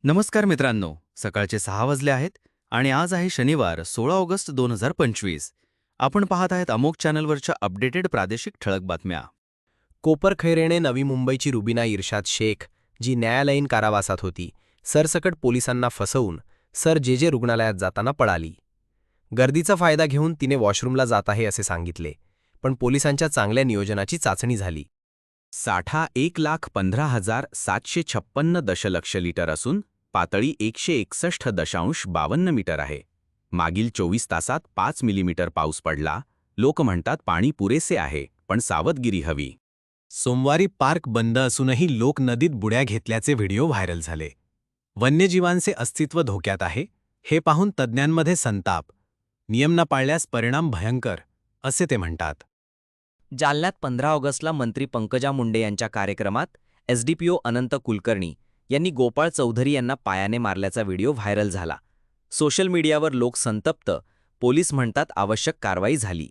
नमस्कार मित्रांनो, सकाळचे 6 वाजले आहेत आणि आज आहे शनिवार 16 ऑगस्ट 2025. आपण पाहत आहेत अमोक चॅनलवरच्या अपडेटेड प्रादेशिक ठळक बातम्या. कोपरखैरेने नवी मुंबईची रुबिना इर्शाद शेख, जी न्यायालयीन कारावासात होती, सरसकट पोलिसांना फसवून जे रुग्णालयात जाताना पळाली. गर्दीचा फायदा घेऊन तिने वॉशरूमला जात आहे असे सांगितले, पण पोलिसांच्या चांगल्या नियोजनाची चाचणी झाली. साठा 1,15,756 दशलक्ष लिटर असून पातळी 161.52 मीटर आहे. मागील 24 तासात 5 मिलीमीटर पाऊस पडला. लोक म्हणतात पाणी पुरेसे आहे, पण सावधगिरी हवी. सोमवारी पार्क बंद असूनही लोक नदीत बुड्या घेतल्याचे व्हिडिओ व्हायरल झाले. वन्यजीवांचे अस्तित्व धोक्यात आहे, हे पाहून तज्ज्ञांमध्ये संताप. नियम न पाळल्यास परिणाम भयंकर, असे ते म्हणतात. जालन्यात 15 ऑगस्टला मंत्री पंकजा मुंडे यांच्या कार्यक्रमात एसडीपीओ अनंत कुलकर्णी यांनी गोपाळ चौधरी यांना पायाने मारल्याचा व्हिडिओ व्हायरल झाला. सोशल मीडियावर लोक संतप्त, पोलीस म्हणतात आवश्यक कारवाई झाली.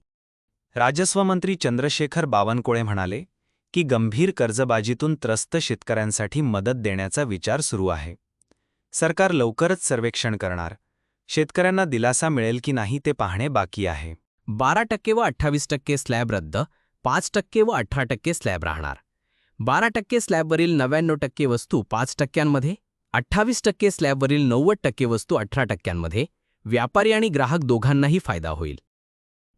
राजस्व मंत्री चंद्रशेखर बावनकुळे म्हणाले की गंभीर कर्जबाजीतून त्रस्त शेतकऱ्यांसाठी मदत देण्याचा विचार सुरू आहे. सरकार लवकरच सर्वेक्षण करणार. शेतकऱ्यांना दिलासा मिळेल की नाही ते पाहणे बाकी आहे. 12% व 28% स्लॅब रद्द, 5% व 18% स्लॅब राहणार. 12% स्लॅबवरील 99% वस्तू 5%, 28% स्लॅबवरील 90% वस्तू 18%. व्यापारी आणि ग्राहक दोघांनाही फायदा होईल.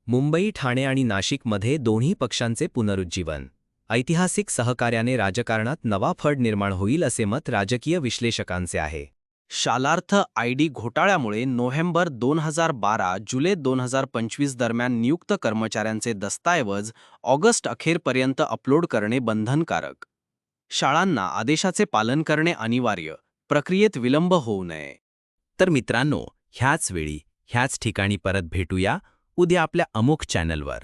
मुंबई, ठाणे आणि नाशिकमध्ये दोन्ही पक्षांचे पुनरुज्जीवन. ऐतिहासिक सहकार्याने राजकारणात नवा फड निर्माण होईल असे मत राजकीय विश्लेषकांचे आहे. शालार्थ आयडी घोटाळ्यामुळे नोव्हेंबर 2012 जुलै 2025 दरम्यान नियुक्त कर्मचाऱ्यांचे दस्तऐवज ऑगस्ट अखेरपर्यंत अपलोड करणे बंधनकारक. शाळांना आदेशाचे पालन करणे अनिवार्य. प्रक्रियेत विलंब होऊ नये. तर मित्रांनो, ह्याच वेळी ह्याच ठिकाणी परत भेटूया उद्या आपल्या अमोक चॅनलवर.